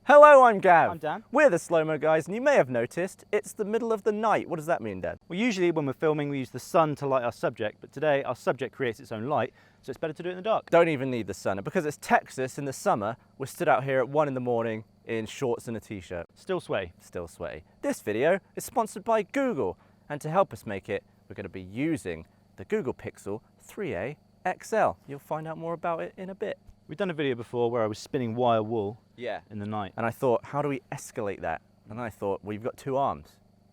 Hello, I'm Gav. I'm Dan. We're the Slow Mo Guys, and you may have noticed it's the middle of the night. What does that mean, Dad? Well, usually when we're filming, we use the sun to light our subject, but today our subject creates its own light, so it's better to do it in the dark. Don't even need the sun. And because it's Texas in the summer, we're stood out here at 1 in the morning in shorts and a t-shirt. Still sway. Still sweaty. This video is sponsored by Google, and to help us make it, we're going to be using the Google Pixel 3a XL. You'll find out more about it in a bit. We've done a video before where I was spinning wire wool Yeah. in the night. And I thought, how do we escalate that? And I thought, well, you've got 2 arms.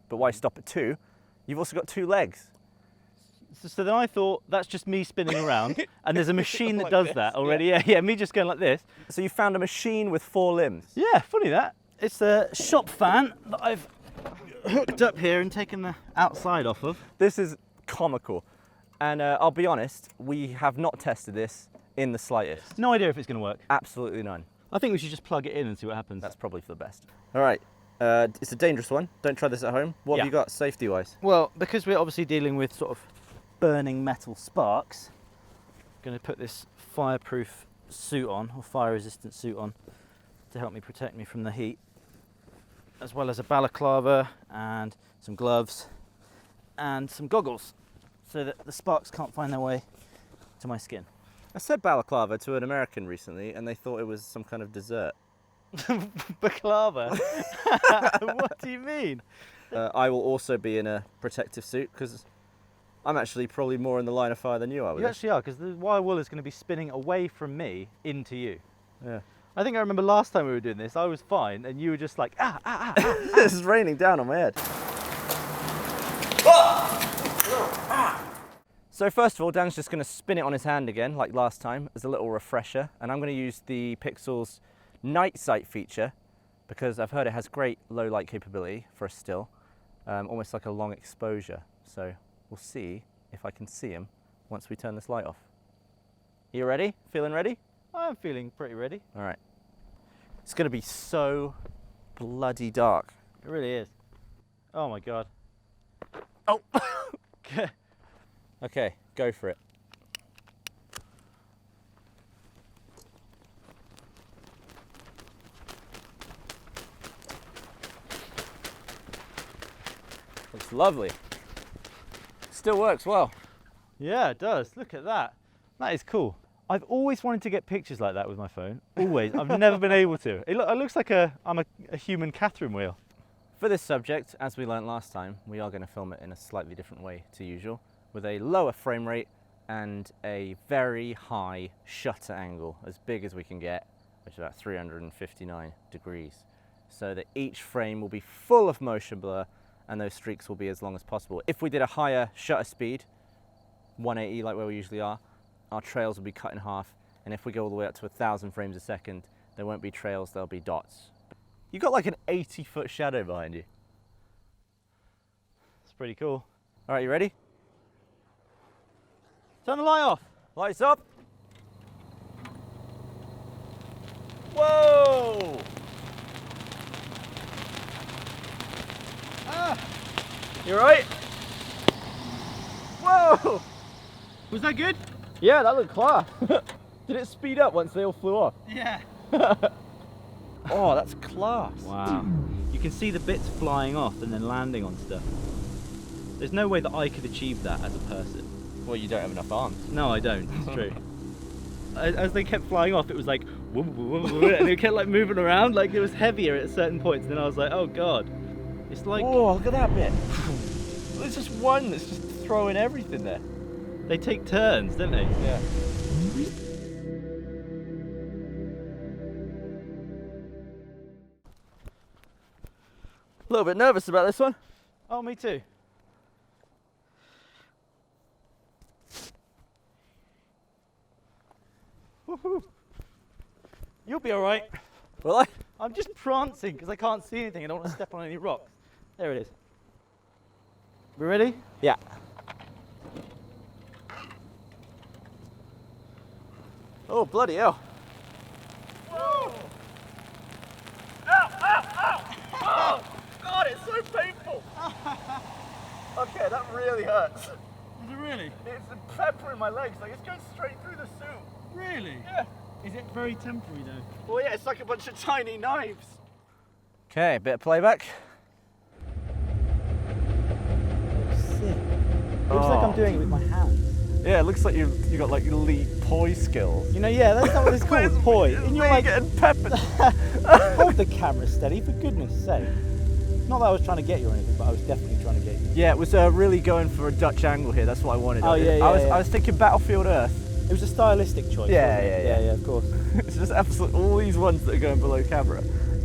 But why stop at 2? You've also got 2 legs. So then I thought, that's just me spinning around, and there's a machine that Like does this, that already. Yeah, me just going like this. So you found a machine with 4 limbs. Yeah, funny that. It's a shop fan that I've hooked up here and taken the outside off of. This is comical. And I'll be honest, we have not tested this in the slightest. No idea if it's going to work. Absolutely none. I think we should just plug it in and see what happens. That's probably for the best. All right, it's a dangerous one. Don't try this at home. What have Yeah. you got safety-wise? Well, because we're obviously dealing with sort of burning metal sparks, I'm going to put this fireproof suit on, or fire-resistant suit on, to help me protect me from the heat, as well as a balaclava and some gloves and some goggles, so that the sparks can't find their way to my skin. I said balaclava to an American recently, and they thought it was some kind of dessert. Baklava? What do you mean? I will also be in a protective suit because I'm actually probably more in the line of fire than you are with You this. actually are, because the wire wool is going to be spinning away from me into you. Yeah. I think I remember last time we were doing this, I was fine, and you were just like, ah. This is raining down on my head. So first of all, Dan's just going to spin it on his hand again, like last time, as a little refresher. And I'm going to use the Pixel's night sight feature because I've heard it has great low light capability for a still, almost like a long exposure. So we'll see if I can see him once we turn this light off. You ready? Feeling ready? I'm feeling pretty ready. All right. It's going to be so bloody dark. It really is. Oh my God. Oh! Okay, go for it. Looks lovely. Still works well. Yeah, it does. Look at that. That is cool. I've always wanted to get pictures like that with my phone. Always. I've never been able to. It looks like I'm a human Catherine wheel. For this subject, as we learnt last time, we are going to film it in a slightly different way to usual, with a lower frame rate and a very high shutter angle, as big as we can get, which is about 359 degrees, so that each frame will be full of motion blur and those streaks will be as long as possible. If we did a higher shutter speed, 180 like where we usually are, our trails will be cut in half, and if we go all the way up to 1,000 frames a second, there won't be trails, there'll be dots. You've got like an 80-foot shadow behind you. It's pretty cool. All right, you ready? Turn the light off. Lights up. Whoa! Ah, You right? Whoa! was that good? Yeah, that looked class. Did it speed up once they all flew off? Yeah. Oh, that's class. Wow. You can see the bits flying off and then landing on stuff. There's no way that I could achieve that as a person. Well, you don't have enough arms. No, I don't. It's true. As they kept flying off, it was like, whoom, whoom, whoom, and it kept like moving around. Like it was heavier at certain points. And then I was like, oh God. It's like Whoa, look at that bit. There's just one that's just throwing everything there. they take turns, don't they? Yeah. A little bit nervous about this one. Oh, me too. Woohoo. You'll be all right. Will I? I'm just prancing because I can't see anything. I don't want to step on any rocks. There it is. We ready? Yeah. Oh, bloody hell. Whoa! Ow, ow, ow! Oh, God, it's so painful. Okay, that really hurts. Is it really? It's peppering my legs, like it's going straight through the suit. Really? Yeah. Is it very temporary though? Well, yeah, it's like a bunch of tiny knives. Okay, bit of playback. Sick. Looks like I'm doing it with my hands. Yeah, it looks like you got like elite poi skills. You know, yeah, that's not what it's called, poi. And you're like, getting peppered. hold the camera steady, for goodness sake. Not that I was trying to get you or anything, but I was definitely trying to get you. Yeah, it was really going for a Dutch angle here. That's what I wanted. Oh, yeah, I was thinking Battlefield Earth. It was a stylistic choice. Yeah, wasn't it? Yeah, of course. It's just absolutely all these ones that are going below camera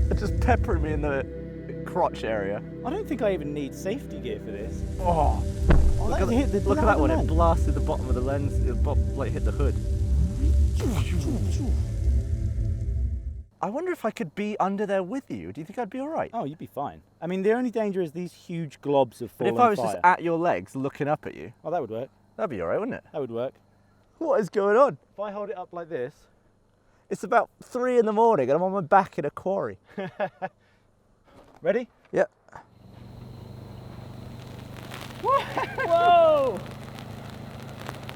are just peppering me in the crotch area. I don't think I even need safety gear for this. Oh, look at that one! It blasted the bottom of the lens. It like hit the hood. I wonder if I could be under there with you. Do you think I'd be all right? Oh, you'd be fine. I mean, the only danger is these huge globs of But falling if I was fire. just at your legs, looking up at you, Oh, that would work. that'd be all right, wouldn't it? That would work. What is going on? If I hold it up like this. It's about 3 in the morning, and I'm on my back in a quarry. Ready? Yeah. Whoa!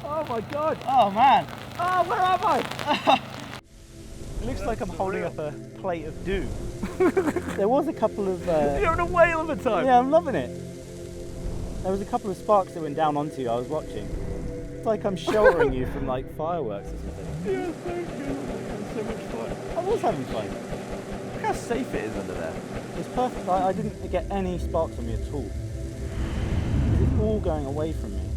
Oh my god! Oh man! Oh, where am I? It looks like I'm holding up a plate of doom. There was a couple of... You're having a whale of a time. Yeah, I'm loving it. There was a couple of sparks that went down onto you, I was watching. It's like I'm sheltering you from like fireworks or something. Yeah, so good. Having so much fun. I was having fun. Look how safe it is under there. It's perfect. I didn't get any sparks on me at all. It's all going away from me,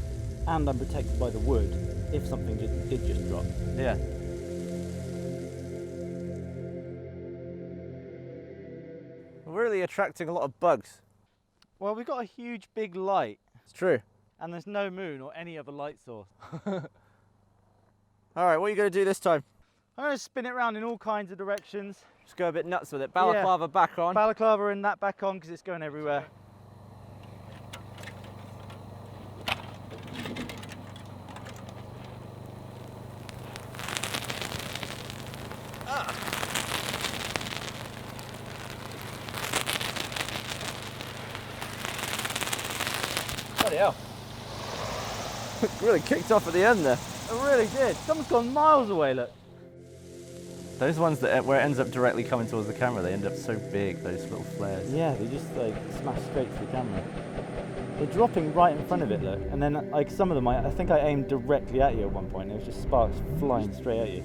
and I'm protected by the wood if something did just drop. Yeah. We're really attracting a lot of bugs. Well, we've got a huge big light, It's true. and there's no moon or any other light source. All right, what are you going to do this time? I'm going to spin it around in all kinds of directions. Just go a bit nuts with it. Balaclava back on. Balaclava and that back on because it's going everywhere. Bloody hell. Really kicked off at the end there. It really did. Someone's gone miles away, look. Those ones that where it ends up directly coming towards the camera, they end up so big, those little flares. Yeah, they just like smash straight to the camera. They're dropping right in front of it, look. And then like some of them, I think I aimed directly at you at one point. It was just sparks flying straight at you.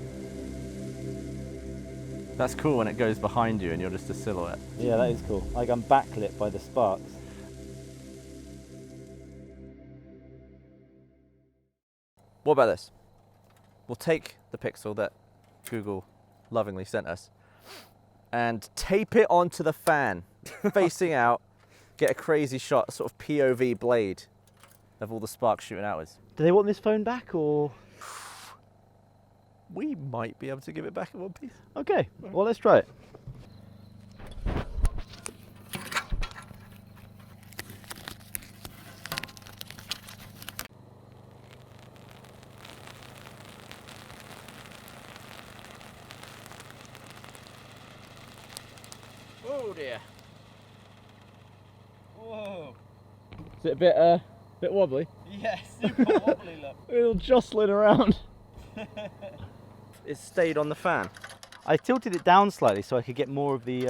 That's cool when it goes behind you and you're just a silhouette. Yeah, that is cool. Like I'm backlit by the sparks. What about this? We'll take the pixel that Google lovingly sent us and tape it onto the fan, facing out, get a crazy shot, sort of POV blade of all the sparks shooting outwards. Do they want this phone back or? We might be able to give it back in one piece. Okay, well let's try it. Oh dear. Whoa. Is it a bit wobbly? Yeah, super wobbly, look. A little jostling around. It stayed on the fan. I tilted it down slightly so I could get more of the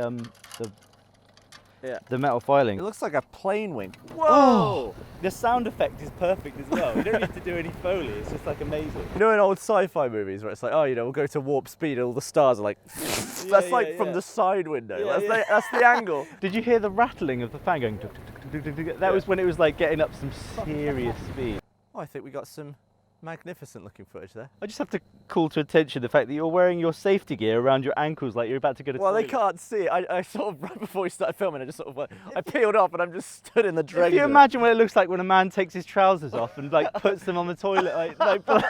metal filing. It looks like a plane wing. Whoa! The sound effect is perfect as well. You don't need to do any Foley, it's just like amazing. You know in old sci-fi movies where it's like, oh, you know, we'll go to warp speed and all the stars are like, that's like from the side window. Yeah, That's the angle. Did you hear the rattling of the fan going? Tuk, tuk, tuk, tuk, tuk, tuk? That was when it was like getting up some serious speed. Oh, I think we got some magnificent looking footage there. I just have to call to attention the fact that you're wearing your safety gear around your ankles like you're about to go to Well, they toilet. can't see it. I sort of, right before we started filming, I just sort of like, I peeled off and I'm just stood in the dregs. If you imagine what it looks like when a man takes his trousers off and like puts them on the toilet, like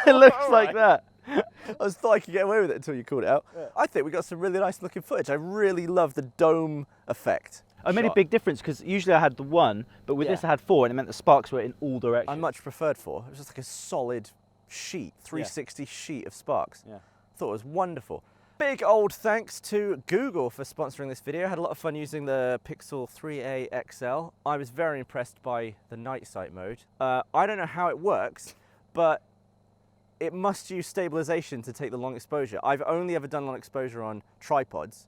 it looks like that. I thought I could get away with it until you called it out. Yeah. I think we got some really nice looking footage. I really love the dome effect. I made a big difference because usually I had the one, but with this I had four, and it meant the sparks were in all directions. I much preferred four. It was just like a solid sheet, 360 sheet of sparks. Yeah. I thought it was wonderful. Big old thanks to Google for sponsoring this video. I had a lot of fun using the Pixel 3a XL. I was very impressed by the night sight mode. I don't know how it works, but it must use stabilization to take the long exposure. I've only ever done long exposure on tripods,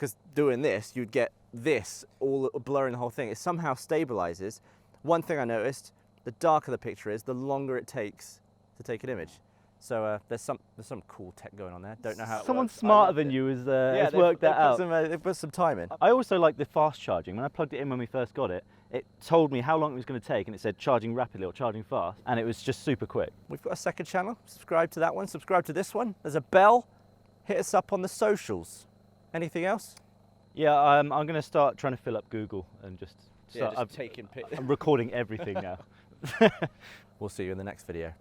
because doing this, you'd get this all blurring the whole thing. It somehow stabilizes. One thing I noticed, the darker the picture is, the longer it takes to take an image. So there's some cool tech going on there. Don't know how it Someone works. I smarter loved than it. you has Yeah, worked that out. They put some time in. I also like the fast charging. When I plugged it in when we first got it, it told me how long it was going to take, and it said charging rapidly or charging fast, and it was just super quick. We've got a second channel. Subscribe to that one. Subscribe to this one. There's a bell. Hit us up on the socials. Anything else? Yeah, I'm going to start trying to fill up Google and just start. taking pictures. I'm recording everything now. We'll see you in the next video.